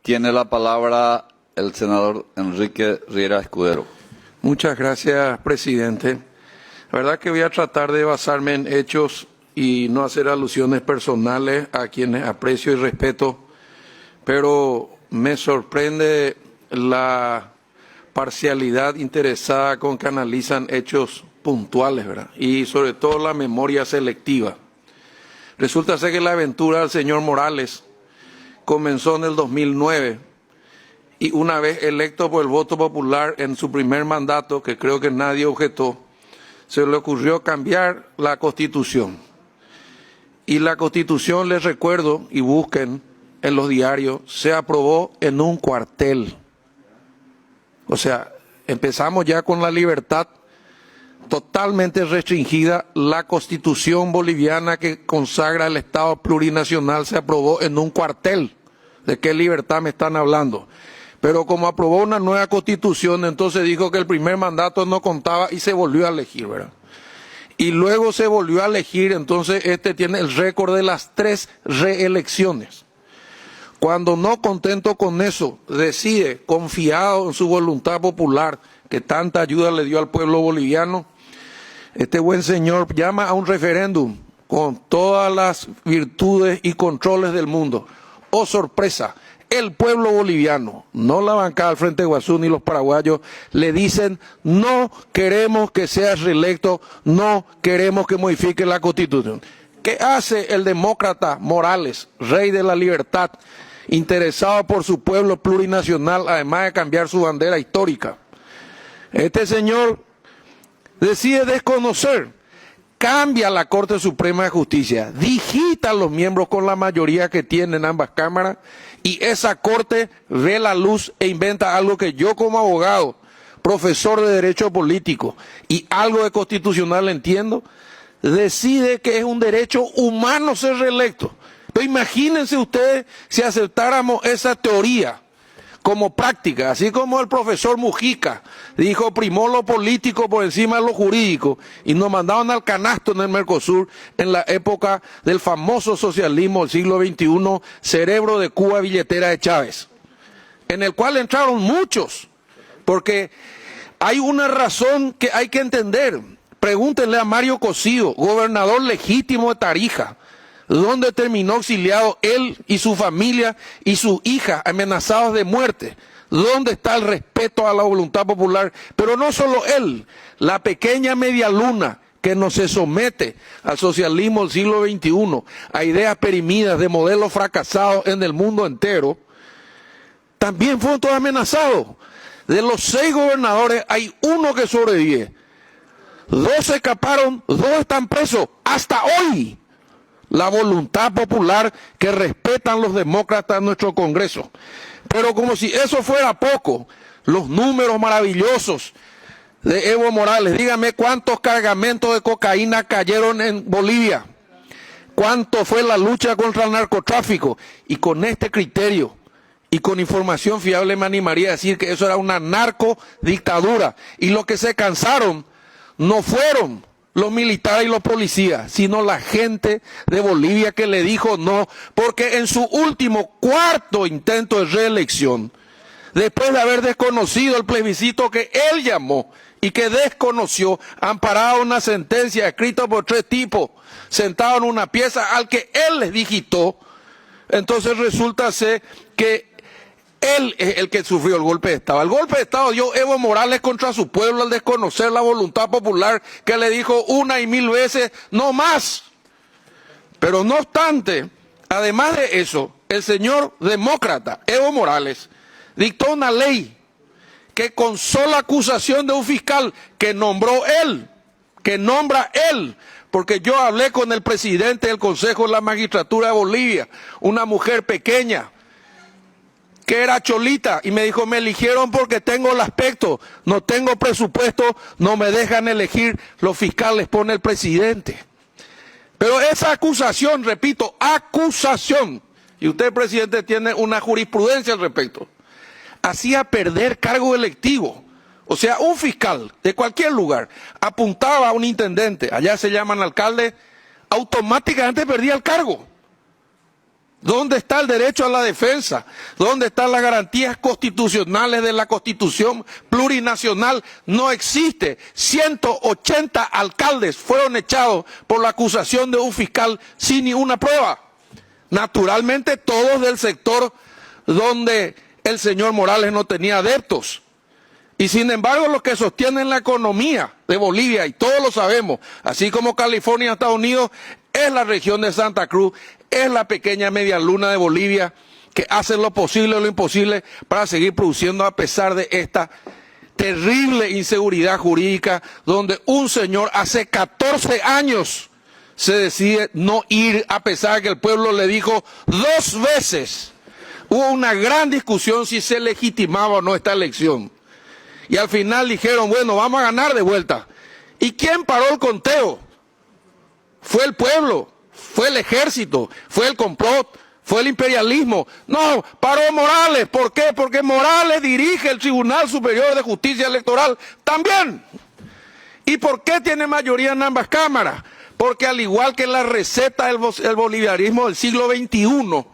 Tiene la palabra el senador Enrique Riera Escudero. Muchas gracias, presidente. La verdad que voy a tratar de basarme en hechos y no hacer alusiones personales a quienes aprecio y respeto, pero me sorprende la parcialidad interesada con que analizan hechos puntuales, ¿verdad? Y sobre todo la memoria selectiva. Resulta ser que la aventura del señor Morales comenzó en el 2009 y una vez electo por el voto popular en su primer mandato, que creo que nadie objetó, se le ocurrió cambiar la Constitución. Y la Constitución, les recuerdo, y busquen en los diarios, se aprobó en un cuartel. O sea, empezamos ya con la libertad totalmente restringida. La Constitución boliviana que consagra el Estado plurinacional se aprobó en un cuartel. ¿De qué libertad me están hablando? Pero como aprobó una nueva Constitución, entonces dijo que el primer mandato no contaba y se volvió a elegir, ¿verdad? Y luego se volvió a elegir, entonces este tiene el récord de las 3 reelecciones. Cuando no contento con eso, decide, confiado en su voluntad popular, que tanta ayuda le dio al pueblo boliviano, este buen señor llama a un referéndum con todas las virtudes y controles del mundo. ¡Oh, sorpresa! El pueblo boliviano, no la bancada del Frente Guazú ni los paraguayos, le dicen: no queremos que seas reelecto, no queremos que modifique la Constitución. ¿Qué hace el demócrata Morales, rey de la libertad, interesado por su pueblo plurinacional, además de cambiar su bandera histórica? Este señor decide desconocer, cambia la Corte Suprema de Justicia, digita a los miembros con la mayoría que tienen ambas cámaras, y esa Corte ve la luz e inventa algo que yo, como abogado, profesor de Derecho Político y algo de constitucional entiendo, decide que es un derecho humano ser reelecto. Pero imagínense ustedes si aceptáramos esa teoría como práctica, así como el profesor Mujica dijo: primó lo político por encima de lo jurídico, y nos mandaron al canasto en el Mercosur en la época del famoso socialismo del siglo XXI, cerebro de Cuba, billetera de Chávez, en el cual entraron muchos, porque hay una razón que hay que entender. Pregúntenle a Mario Cosío, gobernador legítimo de Tarija, donde terminó exiliado él y su familia y su hija amenazados de muerte. ¿Dónde está el respeto a la voluntad popular? Pero no solo él, la pequeña media luna que no se somete al socialismo del siglo XXI, a ideas perimidas de modelos fracasados en el mundo entero, también fueron todos amenazados. De los 6 gobernadores hay uno que sobrevive. 2 se escaparon, 2 están presos hasta hoy. La voluntad popular que respetan los demócratas en nuestro Congreso. Pero como si eso fuera poco, los números maravillosos de Evo Morales. Dígame cuántos cargamentos de cocaína cayeron en Bolivia, cuánto fue la lucha contra el narcotráfico. Y con este criterio y con información fiable me animaría a decir que eso era una narcodictadura. Y los que se cansaron no fueron los militares y los policías, sino la gente de Bolivia, que le dijo no, porque en su último 4º intento de reelección, después de haber desconocido el plebiscito que él llamó y que desconoció, amparado una sentencia escrita por 3 tipos, sentados en una pieza al que él les digitó, entonces resulta ser que él es el que sufrió el golpe de Estado. El golpe de Estado dio Evo Morales contra su pueblo al desconocer la voluntad popular, que le dijo 1 y 1000 veces no más. Pero no obstante, además de eso, el señor demócrata Evo Morales dictó una ley que, con sola acusación de un fiscal que nombró él, que nombra él, porque yo hablé con el presidente del Consejo de la Magistratura de Bolivia, una mujer pequeña, que era cholita, y me dijo: me eligieron porque tengo el aspecto, no tengo presupuesto, no me dejan elegir, los fiscales pone el presidente. Pero esa acusación, repito, acusación, y usted, presidente, tiene una jurisprudencia al respecto, hacía perder cargo electivo. O sea, un fiscal de cualquier lugar apuntaba a un intendente, allá se llaman alcalde, automáticamente perdía el cargo. ¿Dónde está el derecho a la defensa? ¿Dónde están las garantías constitucionales de la Constitución plurinacional? No existe. 180 alcaldes fueron echados por la acusación de un fiscal sin ni una prueba. Naturalmente todos del sector donde el señor Morales no tenía adeptos. Y sin embargo los que sostienen la economía de Bolivia, y todos lo sabemos, así como California y Estados Unidos, es la región de Santa Cruz, es la pequeña media luna de Bolivia, que hacen lo posible o lo imposible para seguir produciendo a pesar de esta terrible inseguridad jurídica, donde un señor hace 14 años se decide no ir a pesar de que el pueblo le dijo 2 veces. Hubo una gran discusión si se legitimaba o no esta elección. Y al final dijeron, bueno, vamos a ganar de vuelta. ¿Y quién paró el conteo? Fue el pueblo, fue el ejército, fue el complot, fue el imperialismo. No, paró Morales. ¿Por qué? Porque Morales dirige el Tribunal Superior de Justicia Electoral también. ¿Y por qué tiene mayoría en ambas cámaras? Porque al igual que la receta del bolivianismo del siglo XXI,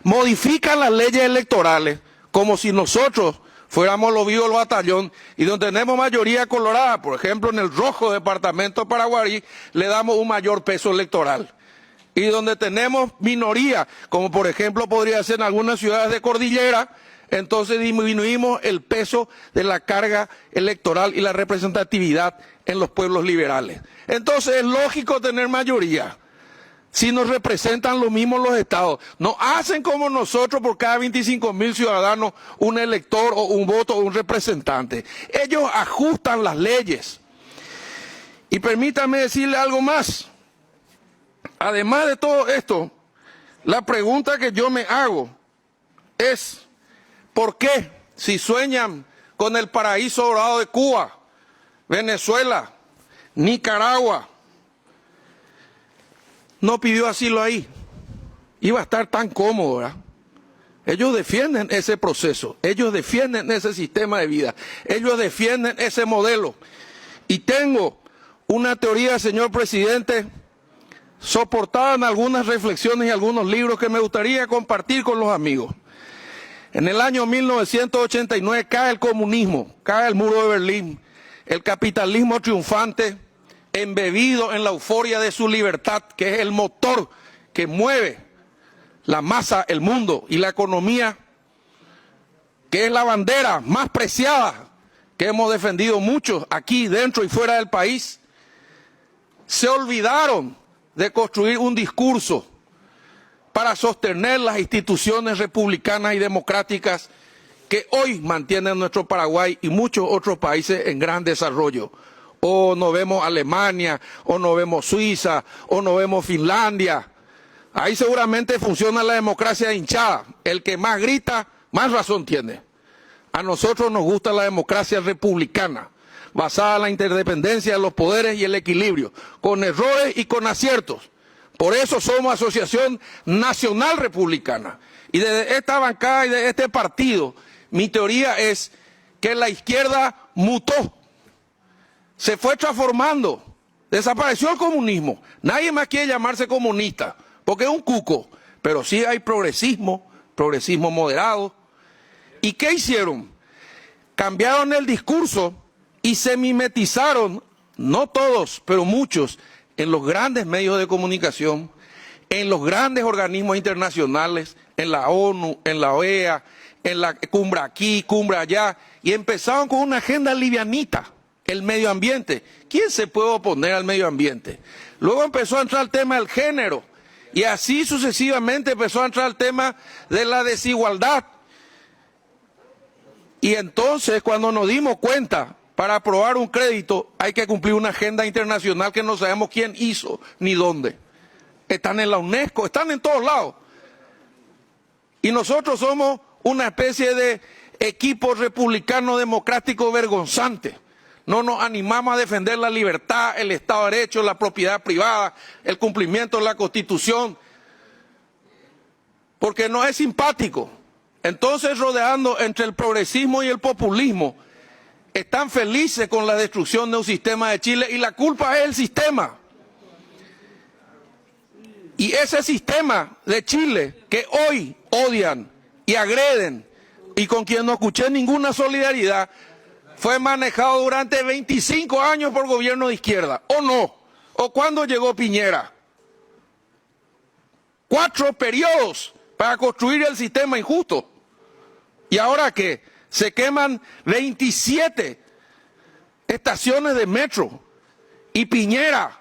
modifican las leyes electorales como si nosotros fuéramos los vivos del batallón, y donde tenemos mayoría colorada, por ejemplo en el rojo departamento de Paraguarí, le damos un mayor peso electoral. Y donde tenemos minoría, como por ejemplo podría ser en algunas ciudades de cordillera, entonces disminuimos el peso de la carga electoral y la representatividad en los pueblos liberales. Entonces es lógico tener mayoría. Si nos representan lo mismo los estados, no hacen como nosotros por cada 25.000 ciudadanos un elector o un voto o un representante. Ellos ajustan las leyes. Y permítame decirle algo más. Además de todo esto, la pregunta que yo me hago es, ¿por qué si sueñan con el paraíso dorado de Cuba, Venezuela, Nicaragua, no pidió asilo ahí? Iba a estar tan cómodo, ¿verdad? Ellos defienden ese proceso, ellos defienden ese sistema de vida, ellos defienden ese modelo. Y tengo una teoría, señor presidente, soportada en algunas reflexiones y algunos libros que me gustaría compartir con los amigos. En el año 1989 cae el comunismo, cae el muro de Berlín, el capitalismo triunfante, embebido en la euforia de su libertad, que es el motor que mueve la masa, el mundo y la economía, que es la bandera más preciada que hemos defendido muchos aquí dentro y fuera del país, se olvidaron de construir un discurso para sostener las instituciones republicanas y democráticas que hoy mantienen nuestro Paraguay y muchos otros países en gran desarrollo. O no vemos Alemania, o no vemos Suiza, o no vemos Finlandia. Ahí seguramente funciona la democracia hinchada. El que más grita, más razón tiene. A nosotros nos gusta la democracia republicana, basada en la interdependencia de los poderes y el equilibrio, con errores y con aciertos. Por eso somos Asociación Nacional Republicana. Y desde esta bancada y de este partido, mi teoría es que la izquierda mutó. Se fue transformando, desapareció el comunismo. Nadie más quiere llamarse comunista, porque es un cuco. Pero sí hay progresismo, progresismo moderado. ¿Y qué hicieron? Cambiaron el discurso y se mimetizaron, no todos, pero muchos, en los grandes medios de comunicación, en los grandes organismos internacionales, en la ONU, en la OEA, en la cumbre aquí, cumbre allá, y empezaron con una agenda livianita. El medio ambiente. ¿Quién se puede oponer al medio ambiente? Luego empezó a entrar el tema del género y así sucesivamente empezó a entrar el tema de la desigualdad. Y entonces cuando nos dimos cuenta, para aprobar un crédito hay que cumplir una agenda internacional que no sabemos quién hizo ni dónde. Están en la UNESCO, están en todos lados. Y nosotros somos una especie de equipo republicano democrático vergonzante. No nos animamos a defender la libertad, el Estado de Derecho, la propiedad privada, el cumplimiento de la Constitución, porque no es simpático. Entonces, rodeando entre el progresismo y el populismo, están felices con la destrucción de un sistema de Chile y la culpa es el sistema. Y ese sistema de Chile que hoy odian y agreden y con quien no escuché ninguna solidaridad, fue manejado durante 25 años por gobierno de izquierda, ¿o no? ¿O cuándo llegó Piñera? 4 periodos para construir el sistema injusto. ¿Y ahora qué? Se queman 27 estaciones de metro. Y Piñera,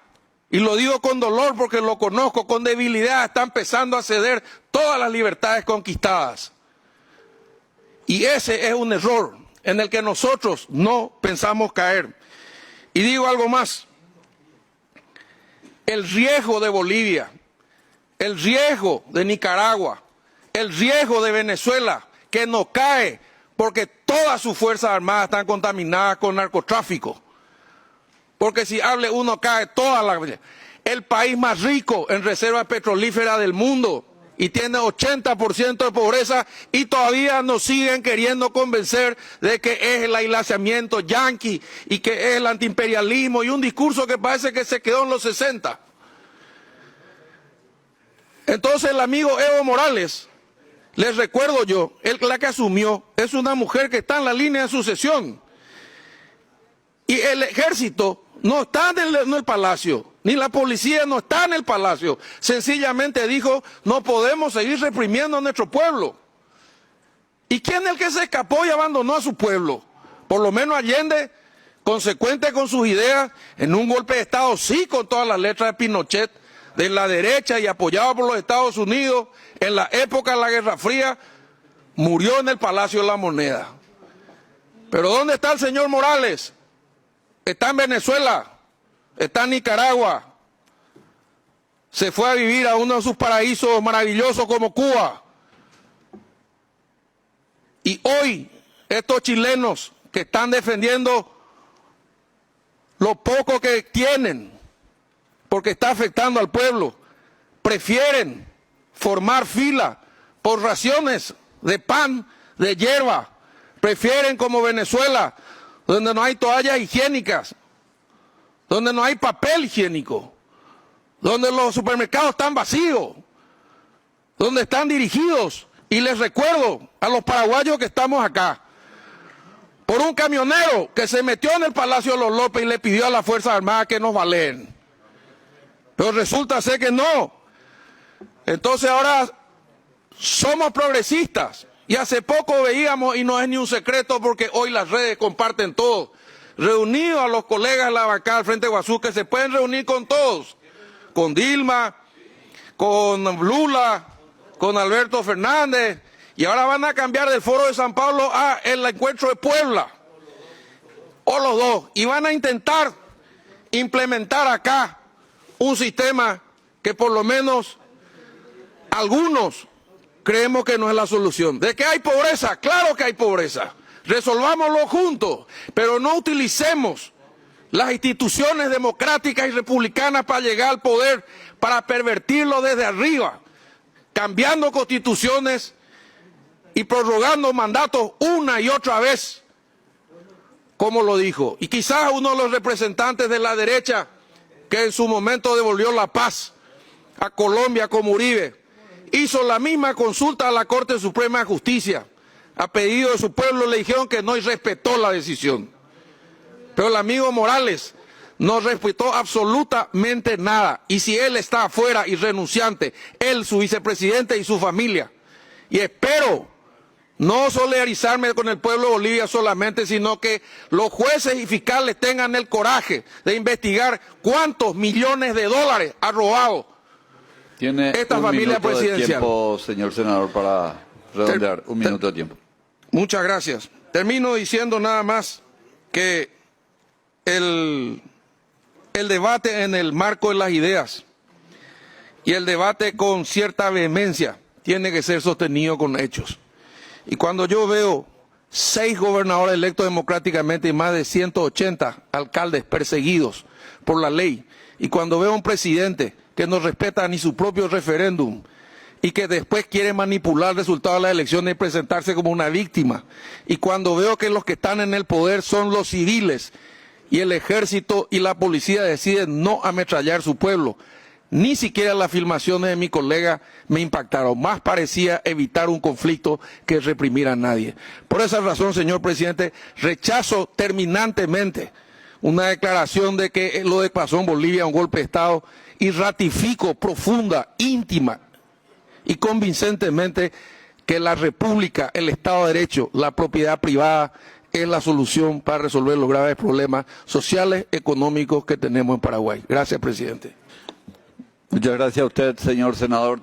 y lo digo con dolor porque lo conozco, con debilidad, está empezando a ceder todas las libertades conquistadas. Y ese es un error en el que nosotros no pensamos caer. Y digo algo más. El riesgo de Bolivia, el riesgo de Nicaragua, el riesgo de Venezuela, que no cae porque todas sus fuerzas armadas están contaminadas con narcotráfico. Porque si hable uno cae toda la... El país más rico en reservas petrolíferas del mundo y tiene 80% de pobreza y todavía nos siguen queriendo convencer de que es el aislamiento yanqui y que es el antiimperialismo y un discurso que parece que se quedó en los 60. Entonces el amigo Evo Morales, les recuerdo yo, la que asumió es una mujer que está en la línea de sucesión. Y el ejército no está en el palacio, ni la policía no está en el palacio. Sencillamente dijo, no podemos seguir reprimiendo a nuestro pueblo. ¿Y quién es el que se escapó y abandonó a su pueblo? Por lo menos Allende, consecuente con sus ideas, en un golpe de Estado, sí, con todas las letras de Pinochet, de la derecha y apoyado por los Estados Unidos, en la época de la Guerra Fría, murió en el Palacio de la Moneda. Pero ¿dónde está el señor Morales? Está en Venezuela, está en Nicaragua, se fue a vivir a uno de sus paraísos maravillosos como Cuba. Y hoy estos chilenos que están defendiendo lo poco que tienen, porque está afectando al pueblo, prefieren formar fila por raciones de pan, de hierba, prefieren como Venezuela, donde no hay toallas higiénicas, donde no hay papel higiénico, donde los supermercados están vacíos, donde están dirigidos, y les recuerdo a los paraguayos que estamos acá, por un camionero que se metió en el Palacio de los López y le pidió a las Fuerzas Armadas que nos baleen. Pero resulta ser que no. Entonces ahora somos progresistas. Y hace poco veíamos, y no es ni un secreto porque hoy las redes comparten todo, reunidos a los colegas de la bancada del Frente Guazú, que se pueden reunir con todos, con Dilma, con Lula, con Alberto Fernández, y ahora van a cambiar del Foro de San Pablo a el Encuentro de Puebla, o los dos, y van a intentar implementar acá un sistema que por lo menos algunos creemos que no es la solución. ¿De qué hay pobreza? Claro que hay pobreza. Resolvámoslo juntos, pero no utilicemos las instituciones democráticas y republicanas para llegar al poder, para pervertirlo desde arriba, cambiando constituciones y prorrogando mandatos una y otra vez, como lo dijo. Y quizás uno de los representantes de la derecha, que en su momento devolvió la paz a Colombia como Uribe, hizo la misma consulta a la Corte Suprema de Justicia, a pedido de su pueblo, le dijeron que no y respetó la decisión. Pero el amigo Morales no respetó absolutamente nada, y si él está afuera y renunciante, él, su vicepresidente y su familia, y espero no solidarizarme con el pueblo de Bolivia solamente, sino que los jueces y fiscales tengan el coraje de investigar cuántos millones de dólares ha robado Tiene esta un familia minuto de presidencial. tiempo, señor senador, para redondear. Un minuto de tiempo. Muchas gracias. Termino diciendo nada más que el debate en el marco de las ideas y el debate con cierta vehemencia tiene que ser sostenido con hechos. Y cuando yo veo 6 gobernadores electos democráticamente y más de 180 alcaldes perseguidos por la ley, y cuando veo a un presidente que no respeta ni su propio referéndum y que después quiere manipular el resultado de las elecciones y presentarse como una víctima, y cuando veo que los que están en el poder son los civiles y el ejército y la policía deciden no ametrallar su pueblo, Ni siquiera las filmaciones de mi colega me impactaron. Más parecía evitar un conflicto que reprimir a nadie. Por esa razón, señor presidente, rechazo terminantemente una declaración de que lo que pasó en Bolivia es un golpe de Estado y ratifico profunda, íntima y convincentemente que la República, el Estado de Derecho, la propiedad privada es la solución para resolver los graves problemas sociales, económicos que tenemos en Paraguay. Gracias, presidente. Muchas gracias a usted, señor senador.